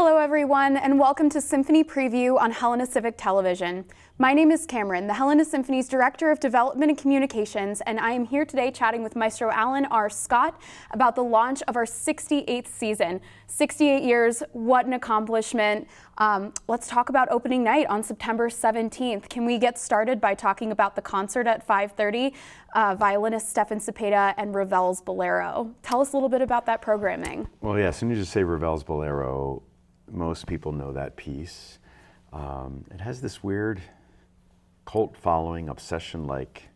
Hello everyone, and welcome to Symphony Preview on Helena Civic Television. My name is Cameron, the Helena Symphony's Director of Development and Communications, and I am here today chatting with Maestro Alan R. Scott about the launch of our 68th season. 68 years, what an accomplishment. Let's talk about opening night on September 17th. Can we get started by talking about the concert at 5:30, Violinist Cepeda and Ravel's Bolero. Tell us a little bit about that programming. Well, yeah, as soon as you say Ravel's Bolero, most people know that piece. It has this weird cult following, obsession-like,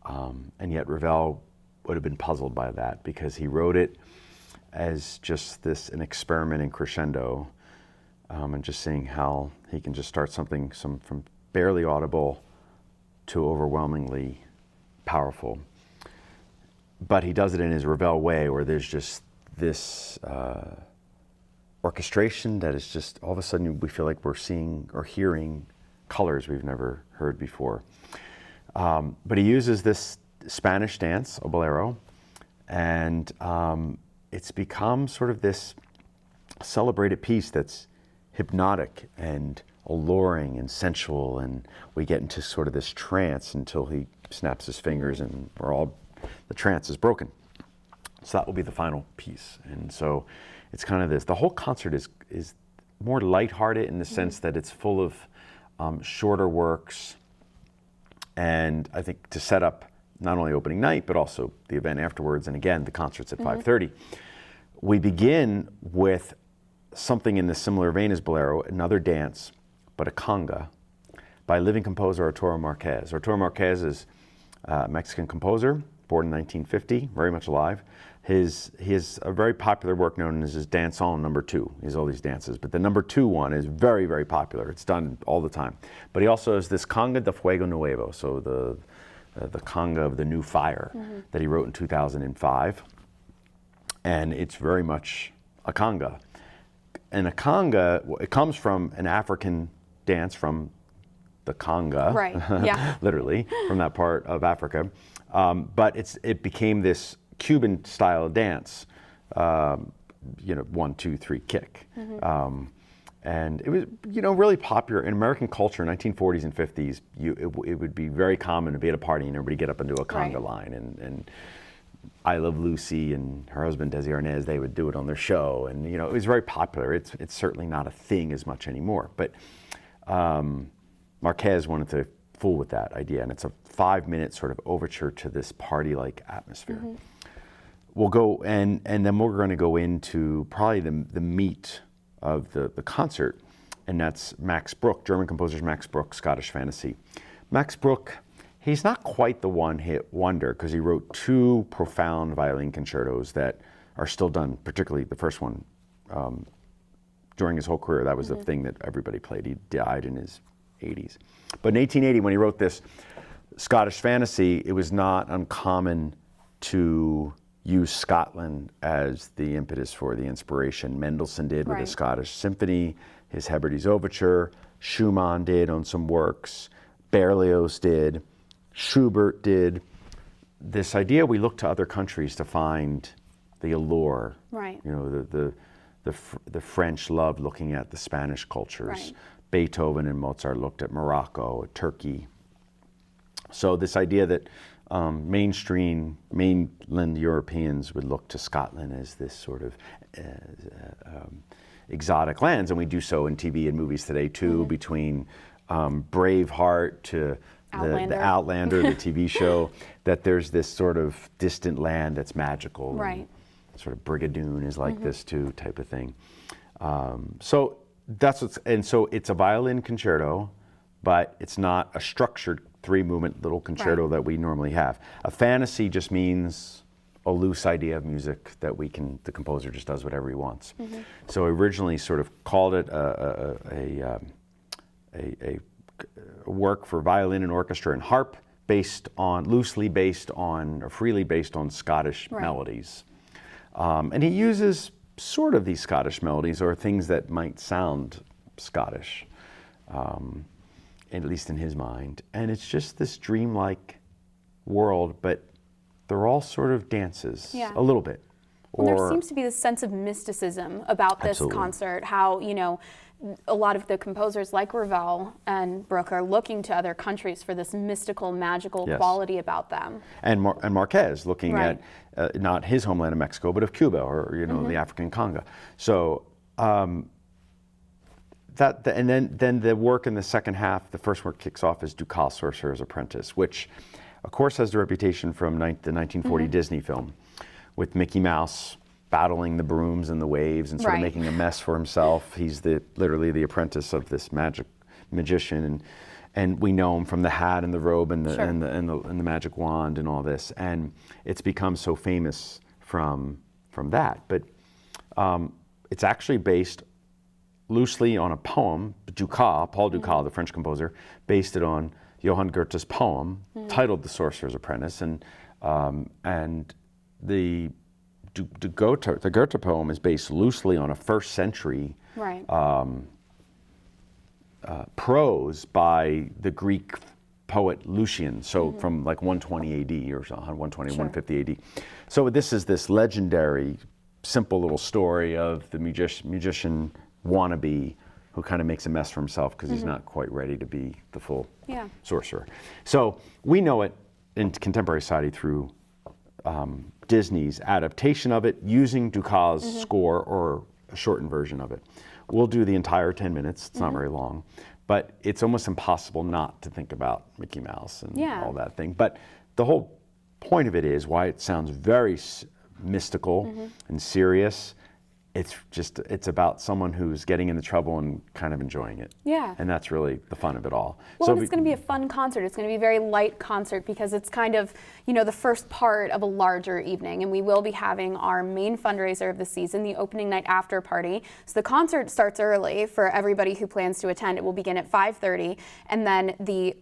and yet Ravel would have been puzzled by that because he wrote it as just an experiment in crescendo, and just seeing how he can just start something from barely audible to overwhelmingly powerful. But he does it in his Ravel way, where there's just this orchestration that is just, all of a sudden we feel like we're seeing or hearing colors we've never heard before. But he uses this Spanish dance, a bolero, and it's become sort of this celebrated piece that's hypnotic and alluring and sensual, and we get into sort of this trance until he snaps his fingers and the trance is broken. So that will be the final piece. And so it's kind of this, the whole concert is more lighthearted in the sense that it's full of shorter works, and I think to set up not only opening night, but also the event afterwards, and again, the concert's at 5:30. We begin with something in the similar vein as Bolero, another dance, but a conga, by living composer Arturo Marquez. Arturo Marquez is a Mexican composer, born in 1950, very much alive. He has a very popular work known as his Danson No. 2. He has all these dances, but the No. 2 one is very, very popular. It's done all the time. But he also has this Conga de Fuego Nuevo, so the conga of the new fire, that he wrote in 2005. And it's very much a conga. And a conga, it comes from an African dance from the Conga, right? Yeah, literally from that part of Africa. But it became this Cuban style dance, 1, 2, 3, kick. And it was, really popular in American culture in 1940s and 50s. It would be very common to be at a party and everybody get up and do a conga line. And I Love Lucy and her husband Desi Arnaz, they would do it on their show. And, it was very popular. It's certainly not a thing as much anymore. But Marquez wanted to fool with that idea. And it's a 5-minute sort of overture to this party-like atmosphere. We'll go, and then we're going to go into probably the meat of the concert, and that's Max Bruch, German composer Max Bruch, Scottish Fantasy. Max Bruch, he's not quite the one-hit wonder, because he wrote 2 profound violin concertos that are still done, particularly the first one. During his whole career, that was the thing that everybody played. He died in his 80s. But in 1880, when he wrote this Scottish Fantasy, it was not uncommon to use Scotland as the impetus for the inspiration. Mendelssohn did with the Scottish Symphony, his Hebrides Overture, Schumann did on some works, Berlioz did, Schubert did. This idea, we look to other countries to find the allure. Right. The French loved looking at the Spanish cultures. Right. Beethoven and Mozart looked at Morocco, Turkey. So this idea that mainland Europeans would look to Scotland as this sort of exotic lands, and we do so in TV and movies today too, between Braveheart to the Outlander, the TV show, that there's this sort of distant land that's magical. Right. Sort of Brigadoon is like this too, type of thing. So it's a violin concerto, but it's not a structured 3-movement little concerto that we normally have. A fantasy just means a loose idea of music that the composer just does whatever he wants. So originally sort of called it a work for violin and orchestra and harp, loosely based on, or freely based on Scottish melodies. And he uses sort of these Scottish melodies, or things that might sound Scottish, at least in his mind. And it's just this dreamlike world, but they're all sort of dances, a little bit. Well, there seems to be this sense of mysticism about this Absolutely. concert, how, a lot of the composers like Ravel and Bruch are looking to other countries for this mystical, magical Yes. quality about them. And Marquez looking Right. at not his homeland of Mexico, but of Cuba, or the African Conga. So and then the work in the second half, the first work kicks off as Ducas, Sorcerer's Apprentice, which of course has the reputation from the 1940 Disney film, with Mickey Mouse battling the brooms and the waves and sort of Right. making a mess for himself. He's literally the apprentice of this magician, and we know him from the hat and the robe and the Sure. and the magic wand and all this. And it's become so famous from that. But it's actually based loosely on a poem, Paul Dukas, the French composer, based it on Johann Goethe's poem titled "The Sorcerer's Apprentice," and the Goethe poem is based loosely on a first century Right. prose by the Greek poet Lucian, so from like 120 AD or so, 120, 150 AD. So this is this legendary, simple little story of the musician wannabe who kind of makes a mess for himself because he's not quite ready to be the full Yeah. sorcerer. So we know it in contemporary society through Disney's adaptation of it using Dukas' score or a shortened version of it. We'll do the entire 10 minutes, it's not very long, but it's almost impossible not to think about Mickey Mouse and Yeah. all that thing. But the whole point of it is why it sounds very mystical and serious. It's about someone who's getting into trouble and kind of enjoying it. Yeah. And that's really the fun of it all. Well, So and it's going to be a fun concert. It's going to be a very light concert because it's kind of, the first part of a larger evening. And we will be having our main fundraiser of the season, the opening night after party. So the concert starts early for everybody who plans to attend. It will begin at 5:30, and then the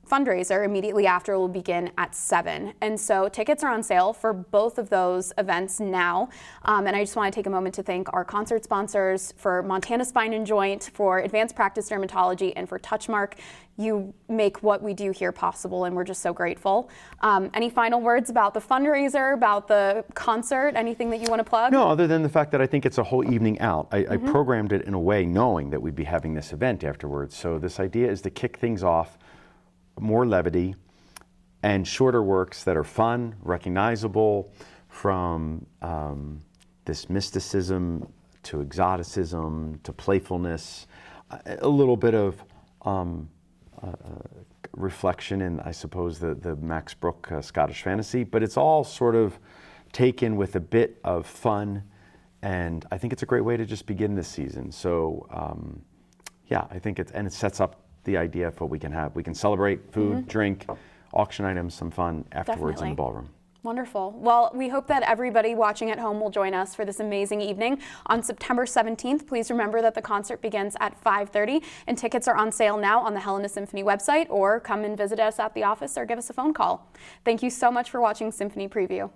fundraiser immediately after will begin at 7. And so tickets are on sale for both of those events now. And I just want to take a moment to thank our concert sponsors, for Montana Spine and Joint, for Advanced Practice Dermatology, and for Touchmark. You make what we do here possible, and we're just so grateful. Any final words about the fundraiser, about the concert, anything that you want to plug? No, other than the fact that I think it's a whole evening out. I programmed it in a way knowing that we'd be having this event afterwards. So this idea is to kick things off, more levity, and shorter works that are fun, recognizable, from this mysticism to exoticism to playfulness, a little bit of reflection in, I suppose, the Max Bruch Scottish fantasy, but it's all sort of taken with a bit of fun, and I think it's a great way to just begin this season. So yeah, I think it sets up the idea of what we can have. We can celebrate food, drink, auction items, some fun afterwards in Definitely. the ballroom. Wonderful. Well, we hope that everybody watching at home will join us for this amazing evening on September 17th. Please remember that the concert begins at 5:30, and tickets are on sale now on the Helena Symphony website, or come and visit us at the office or give us a phone call. Thank you so much for watching Symphony Preview.